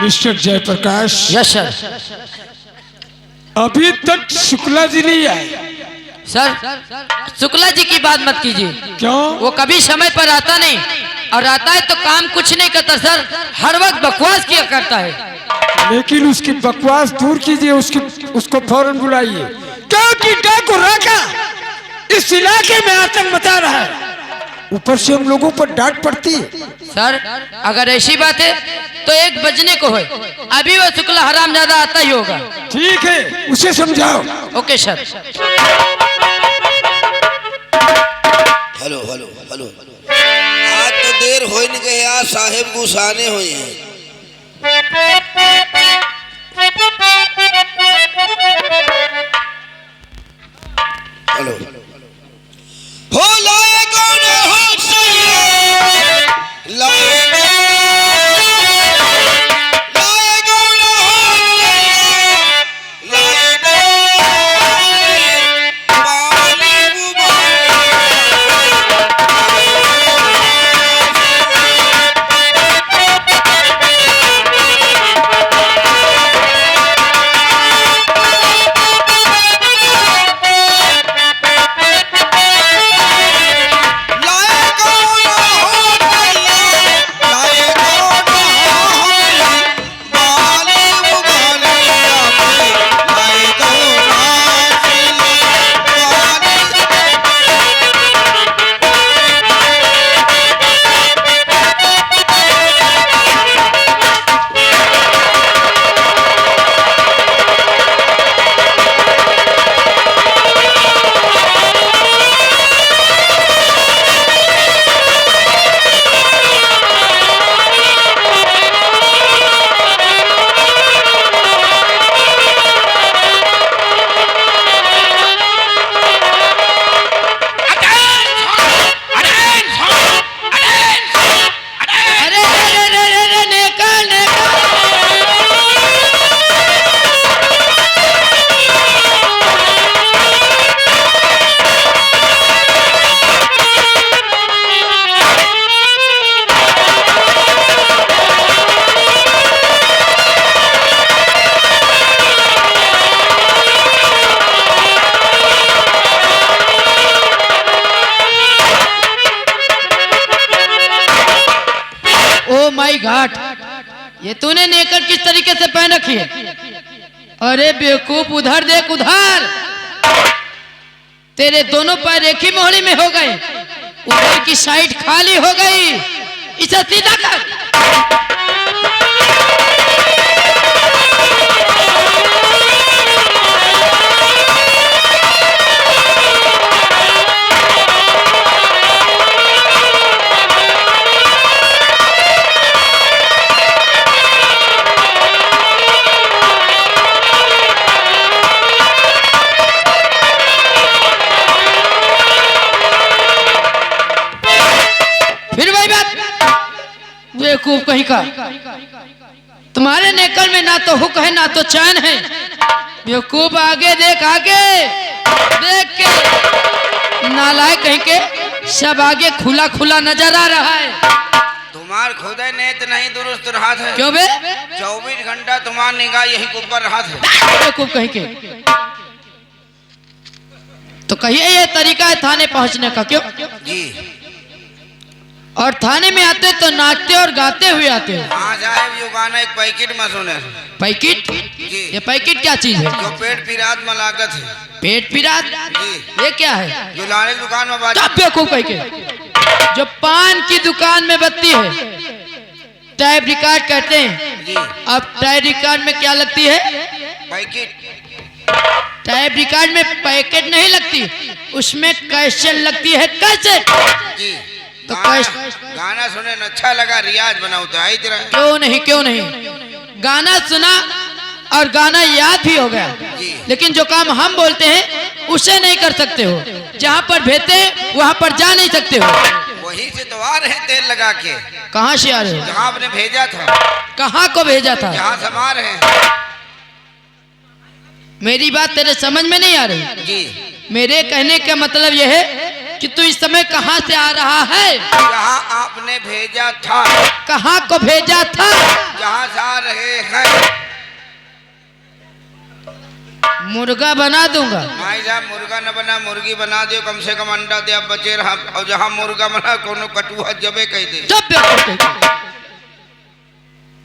Mister Jayaprakash. Yes sir. अभी तक शुक्ला जी नहीं आए। सर शुक्ला जी की बात मत कीजिए। क्यों? वो कभी समय पर आता नहीं, और आता है तो काम कुछ नहीं करता सर, हर वक्त बकवास किया करता है। लेकिन उसकी बकवास दूर कीजिए, उसको फौरन बुलाइए, क्योंकि डाकू राका इस इलाके में आतंक मचा रहा है। ऊपर से हम लोगों पर डांट पड़ती है। सर अगर ऐसी बात है तो 1 बजने को है, अभी वो शुक्ला हरामजादा आता ही होगा। ठीक है, उसे समझाओ। Okay sir. Hello hello hello, आज तो देर हो नहीं गई, आज साहेब गुस्साने हुए हैं। हेलो हो लाए कौन हो सही लाए घाट, ये तूने नेकर किस तरीके से पहन रखी है? अरे बेवकूफ, उधर देख, उधर तेरे दोनों पैर एक ही मोहरी में हो गए, ऊपर की साइड खाली हो गई, इसे सीधा कर। बेवकूफ कहीं का, तुम्हारे नेकल में ना तो हुक है ना तो चैन है। बेवकूफ, आगे देख, आगे देख के नालायक कहीं के, सब आगे खुला खुला नजर आ रहा है। तुम्हार खुदा नेत नहीं दुरुस्त रहा है। क्यों बे? 24 घंटा तुम्हार निगाह यही ऊपर रहा है। बेवकूफ कहीं के, तो कहिए ये तरीका है थाने पहुंचने का? क्यों जी? और थाने में आते तो नाचते और गाते हुए आते हो। हाँ साहब, यो गाना एक पैकेट में सुने। पैकेट? जी। ये पैकेट क्या चीज है? जो पेट पिरात में लागत है। पेट पिरात? जी। ये क्या है? जो लाने दुकान में बात। बेवकूफ कहीं के, जो पान की दुकान में बत्ती है, टाइप रिकॉर्ड कहते हैं। जी। अब टाइप रिकॉर्ड में क्या लगती है? पैकेट। टाइप रिकॉर्ड में पैकेट नहीं लगती, उसमें कैसेट लगती है। कैसेट? जी। तो गाना सुने अच्छा लगा, रियाज बनाओ तो आई तेरा। क्यों नहीं, क्यों नहीं, गाना सुना और गाना याद भी हो गया, लेकिन जो काम हम बोलते हैं उसे नहीं कर सकते हो। जहाँ पर भेजते वहाँ पर जा नहीं सकते हो। वहीं से तो आ रहे तेल लगा के। कहाँ से आ रहे हो? जहाँ आपने भेजा था। कहाँ को भेजा था? जहाँ समा रहे हैं। मेरी बात तेरे समझ में नहीं आ रही? जी। मेरे कहने का मतलब यह है कि तू इस समय कहाँ से आ रहा है? जहाँ आपने भेजा था। कहाँ को भेजा था? जहाँ से आ रहे हैं। मुर्गा बना दूंगा। भाई साहब मुर्गा न बना, मुर्गी बना दो, कम से कम अंडा दे, अब बचे रहा। और जहाँ मुर्गा बना कोनो कटुआ जबे कह दे। चुप बेवकूफ।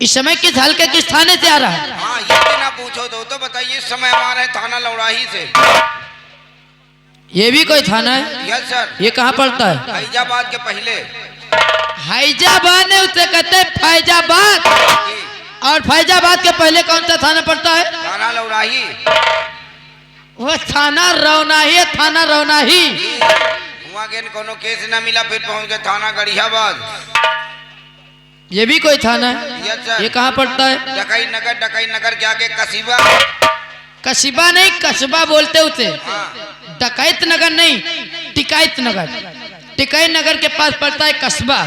इस समय किस हल्के किस थाने से आ रहा है? हाँ ये भी ना पूछो तो बताइए। इस समय हमारे थाना लौड़ाही से। ये भी कोई थाना है? Yes sir. ये कहाँ पड़ता है? फैजाबाद के पहले। फैजाबाद ने उसे कहते हैं फैजाबाद। जी। और फैजाबाद के पहले कौन सा थाना पड़ता है? थाना लौड़ाही। वो थाना रौनाही है, थाना रौनाही। वहाँ के कोनो केस ना मिला, फिर पहुँच गए थाना गढ़ियाबाद। ये भी कोई थाना है? Yes sir. ये कहाँ पड़ता है? डकई नगर के आगे कसीबा। कसीबा नहीं, कस्बा बोलते उसे। हाँ। डकैत नगर नहीं, टिकायत नगर। टिकायत नगर के पास पड़ता है कस्बा,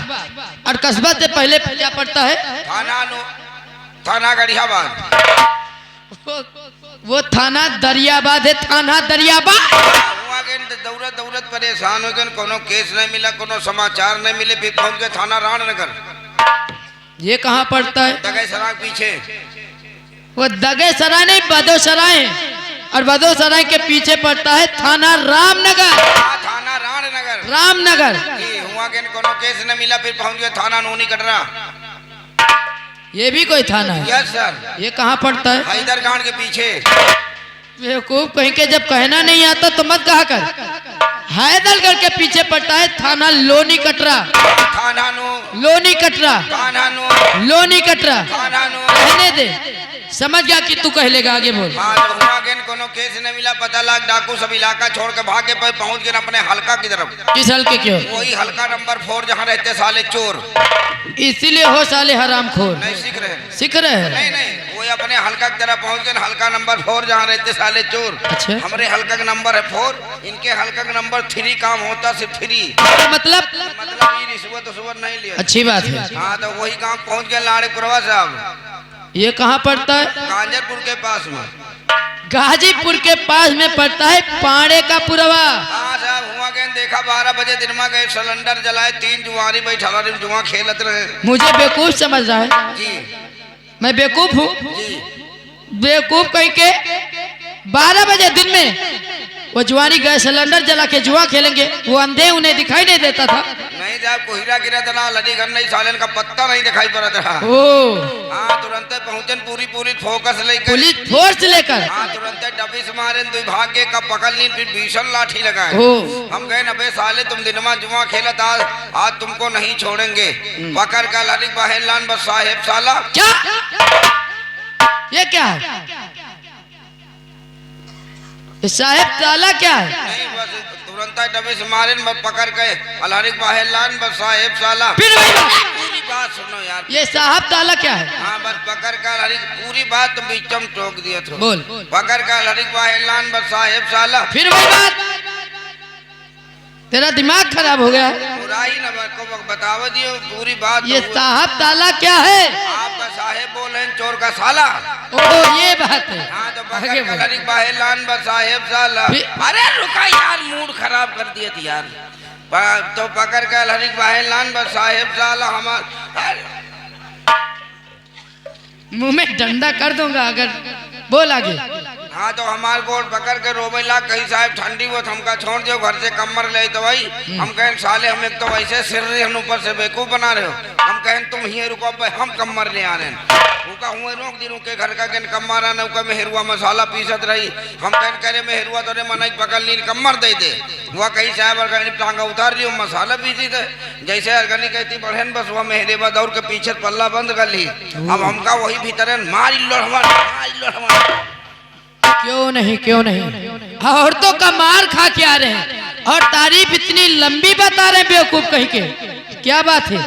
और कस्बा से पहले क्या पड़ता है? थाना गढ़ियाबाद। वो थाना दरियाबाद है, थाना दरियाबाद। वहाँ के दौड़त परेशान हो गए, कोनो केस नहीं मिला, कोनो समाचार नहीं मिले, फिर पहुँच गए थाना रामनगर। ये कहाँ पड़ता है? दगे सराय पीछे। वो दगे सराय नहीं, बदोसराय है, और बदोसराय के पीछे पड़ता है थाना रामनगर। थाना रामनगर। रामनगर। हुआ के कोनो केस न मिला, फिर पहुंच गए थाना नूनी कटरा। ये भी कोई थाना है? Yes sir. ये कहाँ पड़ता है? हैदरगांव के पीछे। बेवकूफ कहीं के, जब कहना नहीं आता तो मत कहा कर। हैदरगढ़ के पीछे पड़ता है थाना लोनी कटरा। थाना लोनी कटरा। थाना लोनी कटरा। थाना रहने दे, समझ गया कि तू कह लेगा, आगे बोल। हाँ तो हुआ के कोनो केस न मिला, पता लग डाकू सब इलाका छोड़ के भागे, पर पहुंच गए अपने हल्का की तरफ। किस हल्के क्यों? वही हल्का नंबर 4 जहाँ रहते साले चोर। इसीलिए हो साले हरामखोर। नहीं सीख रहे हैं। सीख रहे हैं? नहीं वही अपने हल्का की तरफ पहुंच गए। हल्का नंबर 4 जहाँ रहते साले चोर। अच्छा। हमारे हल्का का नंबर है 4, इनके हल्का का नंबर 3 काम होता सिर्फ 3। मतलब ये रिश्वत नहीं लिया। अच्छी बात है। हाँ तो वही काम पहुंच गए लाड़ेपुरवा साहब। ये कहाँ पड़ता है? कांजरपुर के पास में। गाजीपुर के पास में पड़ता है पाड़े का पुरवा। हाँ साहब हुआ गए, देखा 12 बजे दिन में गए, सिलेंडर जलाए, 3 जुआरी बैठा रहे, जुआ खेलत रहे। मुझे बेवकूफ समझ रहा है? जी मैं बेवकूफ हूँ? जी। बेवकूफ कहीं के 12 बजे दिन में वो जुआरी गए, सिलेंडर जला के जुआ खेलेंगे, वो अंधे उन्हें दिखाई नहीं देता था? नहीं साहब कोहिरा गिरा था, लड़ी घर नहीं, सालन का पत्ता नहीं दिखाई पड़ा था। ओ हाँ तुरंत पहुंचन, पूरी फोकस लेकर, पुलिस फोर्स लेकर। हाँ तुरंत डबी से मारे, दुई भागे का पकड़ ली, फिर भीषण लाठी लगाए। ओ हम गए, नबे साले तुम दिनमा जुआ खेलत, आज तुमको नहीं छोड़ेंगे। पकड़ का लड़ी बाहर लान बस साहेब साला। क्या? ये क्या है? ये साहेब साला क्या है? नहीं बस तुरंत डबे से मारे, पकड़ गए अलहरिक बाहर लान बस साहेब साला। फिर वही बात। पूरी बात सुनो यार। ये साहब ताला क्या है? हाँ बस पकड़ का अलहरिक, पूरी बात तुम बीचम टोक दिया था। बोल। पकड़ का अलहरिक बाहर लान बस साहेब साला। फिर वही बात। तेरा दिमाग खराब हो गया है? बुराई न को बतावा दियो पूरी बात। ये तो साहब ताला क्या है? आपका साहेब बोल रहे हैं चोर का साला। ओ ये बात है। हाँ तो आगे पकड़ बोल। का लड़की बाहर लान बस साहेब साला। अरे रुका यार, मूड खराब कर दिया थी यार। तो पकड़ का लड़की बाहर लान बस साहेब साला। हमार मुंह में डंडा कर दूंगा अगर बोल आगे। हाँ तो हमार गोड़ पकड़ के रोबे ला, कहीं साहब ठंडी वो हमका छोड़ दो, घर से कमर ले तो भाई। हम कहें साले हम एक तो वैसे सिर रहे, हम ऊपर से बेवकूफ बना रहे हो। हम कहें तुम ही रुको, हम कमर ले आ रहे हैं। उका हुए रोक दी, के घर का गेन कमर आना, उका मेहरुआ मसाला पीसत रही। हम कहें करे मेहरुआ तो मना पकड़ ली, कमर दे दे। वह कहीं साहब अरगनी टांगा उतार ली, मसाला पीसी थे। जैसे अरगनी कहती बढ़ेन, बस वह मेहरेबा दौड़ के पीछे पल्ला बंद कर ली। अब हमका वही भीतर मार लो हमारा। क्यों नहीं, क्यों नहीं? औरतों का मार खा के आ रहे हैं और तारीफ इतनी लंबी बता रहे हैं, बेवकूफ कहीं के। क्या बात है?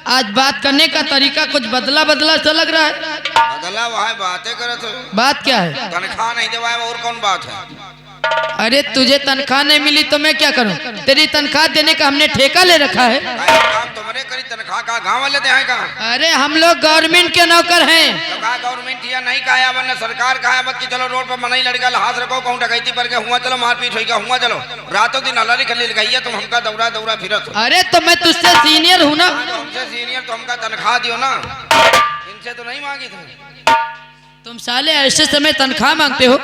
आज बात करने का तरीका कुछ बदला बदला सा लग रहा है। बदला वहाँ बातें करत हो। बात क्या है? तनख्वाह नहीं देवाए और कौन बात है? अरे तुझे तनख्वाह नहीं मिली तो मैं क्या करूं? तेरी तनख्वाह देने का हमने ठेका ले रखा है। काम तुम्हारे तुम्हारे करी तनख्वाह का गाँव वाले दे कहाँ? अरे हम लोग गवर्नमेंट के नौकर हैं। तो कहा गवर्नमेंट या नहीं कहा वरना सरकार कहा बत कि चलो रोड पर मनाई लड़का हाथ रखो कहूँ डकैती पर के हुआ चलो मारपीट होगा हुआ चलो रातों दिन हलारी खली लगाइए तुम हमका दौड़ा दौड़ा फिरत हो। अरे तो मैं तुझसे सीनियर हूँ ना। तो हमसे सीनियर तो हमका तनख्वाह दियो ना, इनसे तो नहीं मांगी थी। तुम साले ऐसे समय तनख्वाह मांगते हो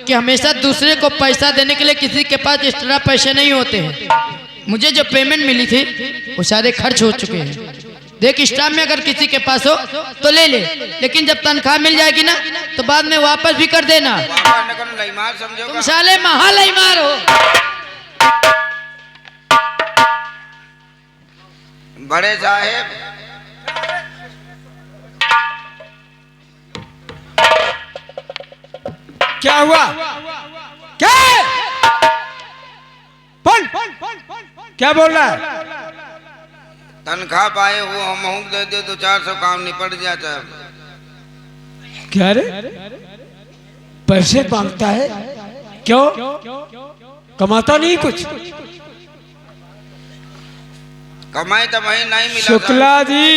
कि हमेशा दूसरे को पैसा देने के लिए किसी के पास एक्स्ट्रा पैसे नहीं होते हैं। मुझे जो पेमेंट मिली थी वो सारे खर्च हो चुके हैं। देख स्टाफ में अगर किसी के पास हो तो ले ले, लेकिन जब तनख्वाह मिल जाएगी ना तो बाद में वापस भी कर देना। तुम साले महालईमार हो। बड़े साहेब क्या हुआ? क्या बोल क्या बोल रहा है? तनख्वाह पाए वो हम दे दो तो 400 काम निपट जाता है। क्या रे पैसे मांगता है? क्यों कमाता नहीं कुछ? कमाई तो वही नहीं मिला। शुक्ला जी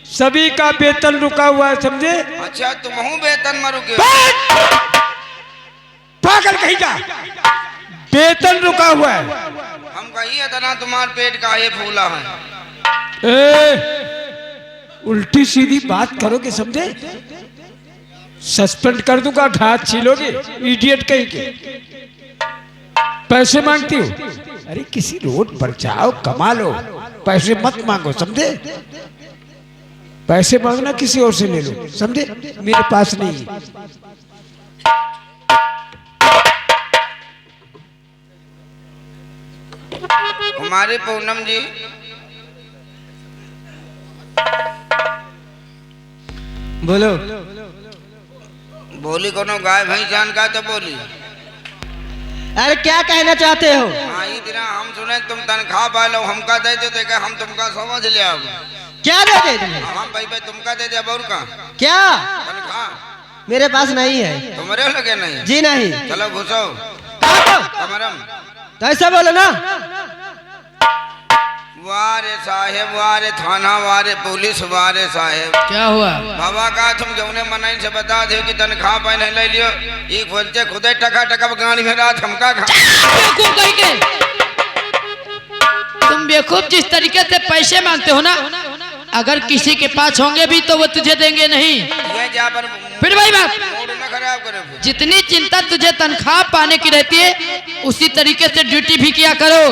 सभी का वेतन रुका हुआ है समझे? अच्छा तुम वेतन में रुके? पागल कहीं का वेतन रुका हुआ है। हम कहिए था ना तुम्हारे पेट का ये फूला है। उल्टी सीधी बात करोगे समझे? सस्पेंड कर दूंगा, घात छीलोगे इडियट कहीं के। पैसे मांगती हो? अरे किसी रोड पर जाओ कमा लो, पैसे मत मांगो समझे? पैसे मांगना किसी और से ले लो समझे? मेरे पास नहीं है। हमारे पूनम जी बोलो। बोली कोनो गाय भैंस जान का तो बोली। अरे क्या कहना चाहते हो? हाँ ये दिन हम सुने तुम तनख्वाह पा लो हमका दे दो तो हम तुमका समझ लिया। क्या दे दे तुम्हें? हम भाई भाई तुमका दे दिया और का क्या? तनख्वाह मेरे पास नहीं है। तुम्हारे लगे नहीं? जी नहीं। चलो घुसो कहाँ? कमरम। तो ऐसा बोलो ना। वारे साहेब वारे थाना वारे पुलिस वारे साहेब। क्या हुआ? बाबा का तुम जौने मनाई से बता दो कि तनख्वाह पाए नहीं ले लियो ये खोलते खुदे टका टका गाड़ी में रात हमका खा। बेवकूफ कहीं के। तुम बेवकूफ जिस तरीके से पैसे मांगते हो ना, अगर किसी के पास होंगे भी तो वो तुझे देंगे नहीं। ये जा पर फिर वही बात, मूड न खराब करे। जितनी चिंता तुझे तनख्वाह पाने की रहती है उसी तरीके से ड्यूटी भी किया करो।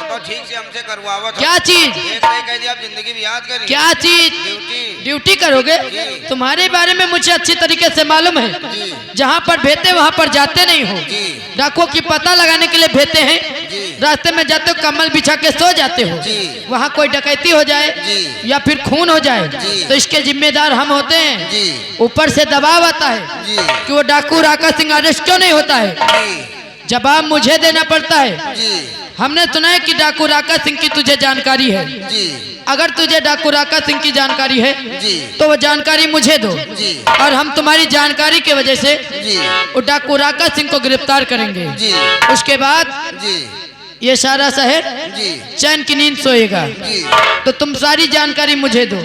तो ठीक से हमसे करवाओ। क्या चीज? एक नहीं कह दिया आप जिंदगी भी याद करी। क्या चीज? ड्यूटी। ड्यूटी करोगे? तुम्हारे बारे में मुझे अच्छी तरीके से मालूम है। जहाँ पर भेजते वहाँ पर जाते नहीं हो। डाकुओं की पता लगाने के लिए भेजते हैं, रास्ते में जाते हो कम्बल बिछा के सो जाते हो। वहाँ कोई डकैती हो जाए या फिर खून हो जाए तो इसके जिम्मेदार हम होते हैं। ऊपर से दबाव आता है कि वो डाकू राका सिंह अरेस्ट क्यों नहीं होता है, जवाब मुझे देना पड़ता है। हमने सुना है कि डाकू राका सिंह की तुझे जानकारी है। अगर तुझे डाकू राका सिंह की जानकारी है तो वो जानकारी मुझे दो और हम तुम्हारी जानकारी की वजह से वो डाकू राका सिंह को गिरफ्तार करेंगे। उसके बाद ये सारा शहर चैन की नींद सोएगा। तो तुम सारी जानकारी मुझे दो।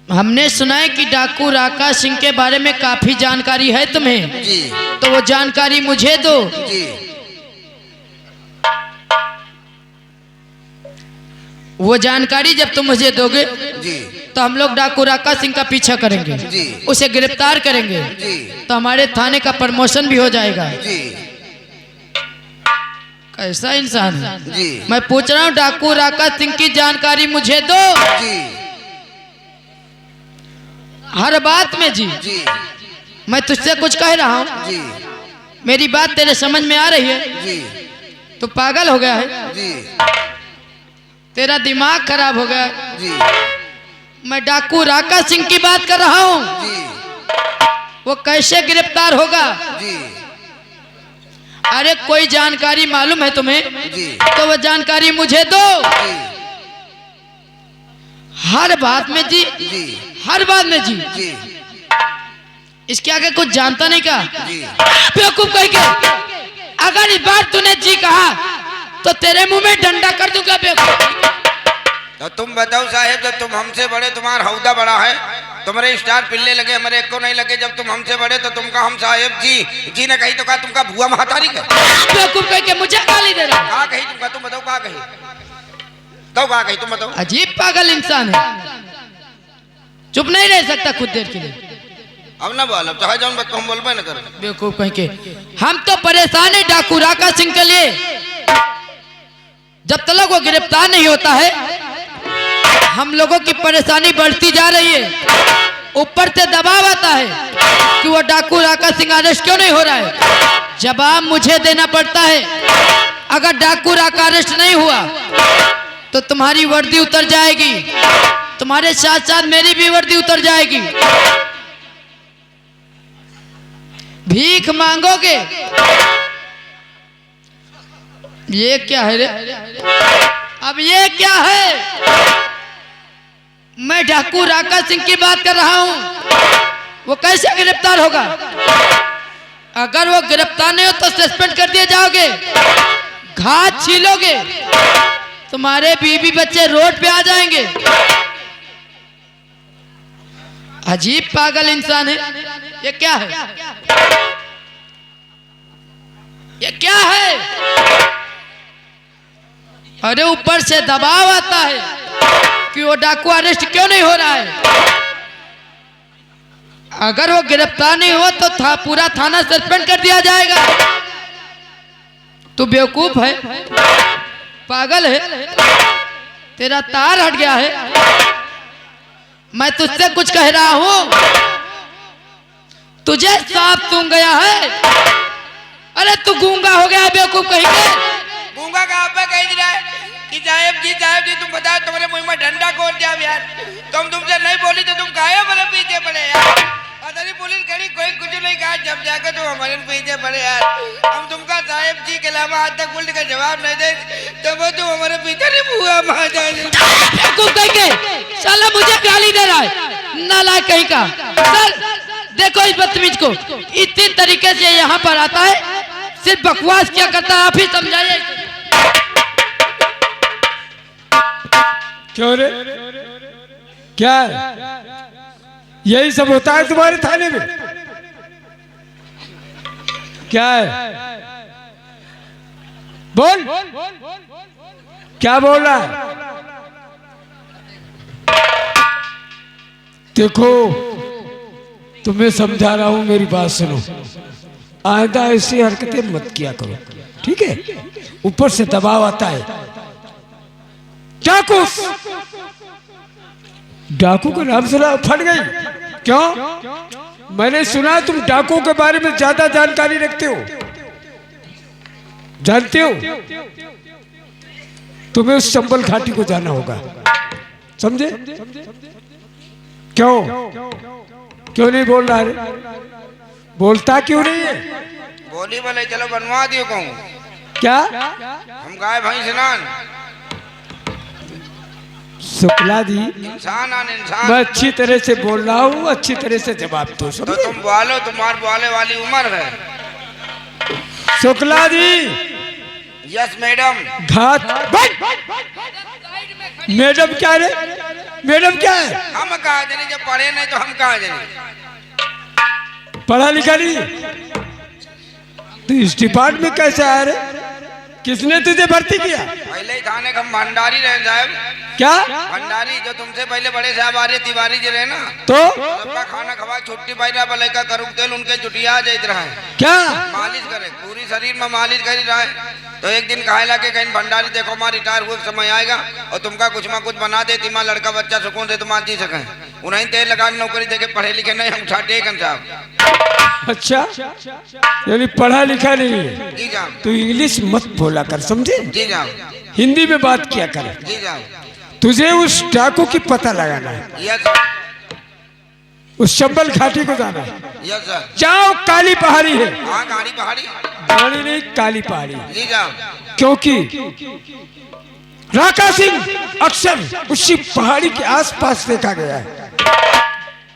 हमने सुना है कि डाकू राका सिंह के बारे में काफी जानकारी है तुम्हें, तो वो जानकारी मुझे दो। वो जानकारी जब तुम मुझे दोगे तो हम लोग डाकू राका सिंह का पीछा करेंगे, उसे गिरफ्तार करेंगे, तो हमारे थाने का प्रमोशन भी हो जाएगा। कैसा इंसान है? मैं पूछ रहा हूँ डाकू राका सिंह की जानकारी मुझे दो हर बात में। जी मैं तुझसे कुछ कह रहा हूँ, मेरी बात तेरे समझ में आ रही है? तो पागल हो गया है? तेरा दिमाग खराब हो गया? मैं डाकू राका सिंह की बात कर रहा हूँ। वो कैसे गिरफ्तार होगा? अरे कोई जानकारी मालूम है तुम्हें तो वो जानकारी मुझे दो हर बात में। जी हर बात में। जी इसके आगे कुछ जानता नहीं का? बेवकूफ कहीं के। अगर इस बार तूने जी कहा तो तेरे मुंह में डंडा कर दूंगा बेवकूफ। तो तुम बताओ साहेब, जब तुम हमसे बड़े, तुम्हारा हौदा बड़ा है, तुम्हारे स्टार पिल्ले लगे, हमारे एक को नहीं लगे। जब तुम हमसे बड़े तो तुमका हम साहेब जी ने कही तो कहा तुमका भुआ महातारी का बेवकूफ कह के मुझे गाली दे रहा। कहा कही तुमका? तुम बताओ कहा कही, तो कहा कही तुम बताओ। अजीब पागल इंसान है, चुप नहीं रह सकता कुछ देर के लिए। अब ना बोल, अब चाहे जाऊं हम बोलबे न कर। बेवकूफ कह के हम तो परेशान है डाकू राका सिंह के लिए। जब तक वो गिरफ्तार नहीं होता है हम लोगों की परेशानी बढ़ती जा रही है। ऊपर से दबाव आता है कि वो डाकू राका सिंह अरेस्ट क्यों नहीं हो रहा है। जवाब मुझे देना पड़ता है। अगर डाकू राका अरेस्ट नहीं हुआ तो तुम्हारी वर्दी उतर जाएगी, तुम्हारे साथ साथ मेरी भी वर्दी उतर जाएगी। भीख मांगोगे। ये क्या है रे? अब ये क्या है? मैं डाकू राका सिंह की बात कर रहा हूं। वो कैसे गिरफ्तार होगा? अगर वो गिरफ्तार नहीं हो तो सस्पेंड कर दिए जाओगे, घात छीलोगे, तुम्हारे बीवी बच्चे रोड पे आ जाएंगे। अजीब पागल इंसान है। ये क्या है? ये क्या है? अरे ऊपर से दबाव आता है कि वो डाकू अरेस्ट क्यों नहीं हो रहा है। अगर वो गिरफ्तार नहीं हो तो पूरा थाना सस्पेंड कर दिया जाएगा। तू बेवकूफ है, पागल है, तेरा तार हट गया है। मैं तुझसे कुछ कह रहा हूं, तुझे साफ सूंघ गया है। अरे तू गूंगा हो गया बेवकूफ कहीं के। गूंगा कहाँ पे कह रहा है कि साहेब जी तुम बताओ, तुम्हारे मुंह में डंडा कौन दिया यार? तुम तुमसे नहीं बोली तो तुम काहे हमारे पीछे पड़े यार? अरे पुलिस खड़ी, कोई कुछ नहीं कहा, जब जाकर तुम हमारे पीछे पड़े यार। हम तुमका साहेब जी के अलावा आज तक उल्ट का जवाब नहीं दे, तब तुम हमारे पीछे नहीं बुआ मार जाए। साला मुझे गाली दे रहा है, नालायक कहीं का। सर देखो इस बदतमीज को, इसी तरीके से यहाँ पर आता है, सिर्फ बकवास क्या करता है, आप ही समझाइए। क्यों रे? क्या है? यही सब होता है तुम्हारे थाने में? क्या है? बोल, क्या बोल रहा है? देखो तुम्हें समझा रहा हूं, मेरी बात सुनो। आइंदा ऐसी हरकतें मत किया करो, ठीक है? ऊपर से दबाव आता है। डाकू का नाम सुना फट गई क्यों? मैंने सुना तुम डाकू के बारे में ज्यादा जानकारी रखते हो, जानते हो? तुम्हें उस चंबल घाटी को जाना होगा, समझे? क्यों क्यों नहीं बोल रहा है? बोलता क्यों नहीं है? बोली बोले चलो बनवा दियो कहूँ। क्या? हम गाय भैंस नान शुक्ला दी, इंसान आन इंसान। मैं अच्छी तरह से बोल रहा हूँ, अच्छी तरह से जवाब दो। तो तुम बोलो, तुम्हारे बोले वाली उम्र है। शुक्ला दी। Yes madam. घात। मैडम क्या रे? मैडम क्या है? हम कहा जाने, जब पढ़े नहीं तो हम कहा जाने। पढ़ा लिखा नहीं तो इस डिपार्टमेंट में कैसे आया रे? किसने तुझे भर्ती किया? पहले ही थाने का हम भंडारी रहे साहब। क्या भंडारी? जो तुमसे पहले बड़े साहब आर्य तिवारी जी रहे ना, तो सबका खाना खवा छुट्टी पाई बले का करुक तेल उनके जुटिया जाइत रहा है। क्या मालिश करे, पूरी शरीर में मालिश करी रहा है। तो एक दिन कहे ला के कहीं भंडारी देखो मां रिटायर हुए समय आएगा और तुमका कुछ ना कुछ बना देती मां, लड़का बच्चा सुकून से तुम जी सके। उन्हें तेल लगा नौकरी देके पढ़े लिखे नहीं, हम उठाते साहब। अच्छा, यानी पढ़ा लिखा नहीं है? जी जाओ। तो इंग्लिश मत बोला कर, समझे? जी जाओ। हिंदी में बात किया कर। जी जाओ। तुझे उस डाकू की पता लगाना है। Yes sir. उस चंबल घाटी को जाना है। Yes sir. जाओ, काली पहाड़ी है। हाँ गाड़ी पहाड़ी। गाड़ी नहीं, काली पहाड़ी। जी जाओ। क्योंकि राका सिंह अक्सर उसी पहाड़ी के आसपास देखा गया है।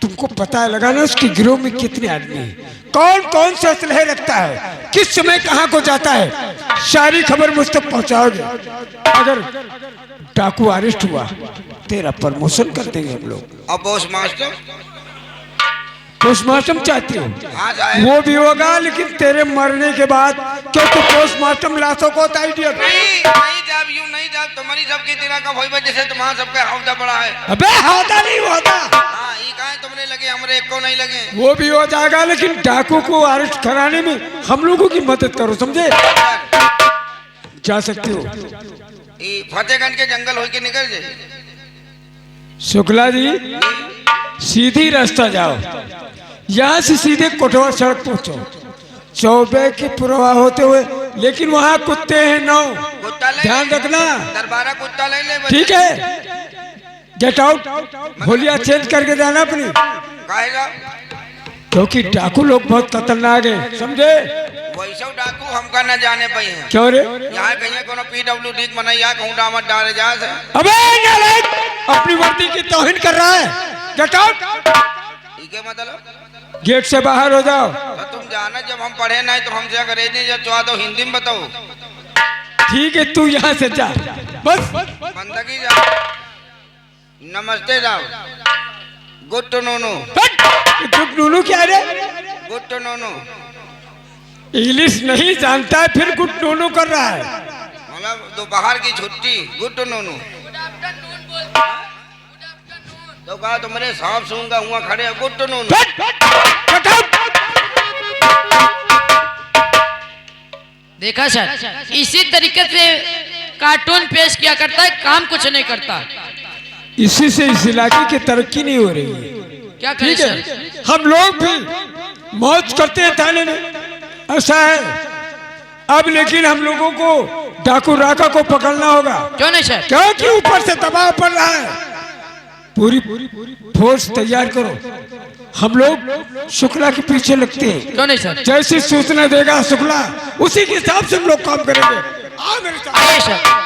तुमको तुमको पता लगाना उसके गिरोह में कितने आदमी हैं, कौन कौन से असलहे रखता है, किस समय कहाँ को जाता है, सारी खबर मुझ तक पहुंचाओगे। अगर डाकू अरेस्ट हुआ तेरा प्रमोशन कर देंगे हम लोग। और पोस्ट मास्टर पोस्टमार्टम चाहती हो? हाँ जाए। वो भी होगा लेकिन तेरे मरने के बाद, क्योंकि पोस्टमार्टम लाशों को होता है। नहीं जब यूं नहीं जब तुम्हारी सबकी तरह का भाई जैसे तुम्हारा सबका हौदा बड़ा है। अबे होता नहीं होता। हाँ ये कहा तुमने लगे हमरे एक को नहीं लगे। वो भी हो जाएगा लेकिन डाकू को अरेस्ट कराने में हम लोगों की मदद करो, समझे? जा सकती हो। ये फतेहगंज के जंगल हो के निकल जाए। शुक्ला जी सीधी रास्ता जाओ, यहाँ से सीधे कोटवा सड़क पहुंचो, चौबे के प्रवाह होते हुए, लेकिन वहाँ कुत्ते हैं 9, कुत्ता ले ध्यान रखना। दरबारा कुत्ता ले ले बच्चे। ठीक है, गेट आउट, होलिया चेंज करके जाना अपनी, कहेगा क्योंकि डाकू लोग बहुत खतरनाक है, समझे? वैसे डाकू हमका न जाने पाई है। क्यों रे? यहाँ कहीं कोनो PWD बनाया कहूँ डामत डाले जा से। अबे नालायक, अपनी वर्दी की तौहीन कर रहा है। गेट आउट, ठीक है मतलब गेट से बाहर हो जाओ। तो तुम जाना जब हम पढ़े नहीं तो हमसे अंग्रेजी जब चाह तो हिंदी में बताओ। ठीक है तू यहाँ से जा, बस। बंदगी जाओ, नमस्ते जाओ, गुड टू नोनो। गुड नूनू क्या रे? गुड टू नोनो इंग्लिश नहीं जानता है फिर गुड नूनू कर रहा है। मतलब दोपहर की छुट्टी, गुड टू नोनो। तो कहा तुम्हारे सांप सूंगा हुआ खड़े हैं, गुड टू नोनो। देखा सर, इसी तरीके से कार्टून पेश किया करता है, काम कुछ नहीं करता। इसी से इस इलाके की तरक्की नहीं हो रही है। क्या करें ठीक सर? है, हम लोग भी मौज करते हैं थाने में, ऐसा है। अब लेकिन हम लोगों को डाकू राका को पकड़ना होगा। क्यों नहीं सर? क्योंकि ऊपर से दबाव पड़ रहा है। पूरी फोर्स तैयार करो, हम लोग शुक्ला के पीछे लगते हैं। क्यों नहीं सर? जैसी सूचना देगा शुक्ला, उसी के हिसाब से हम लोग काम करेंगे। आ मेरे साथ। आइए सर।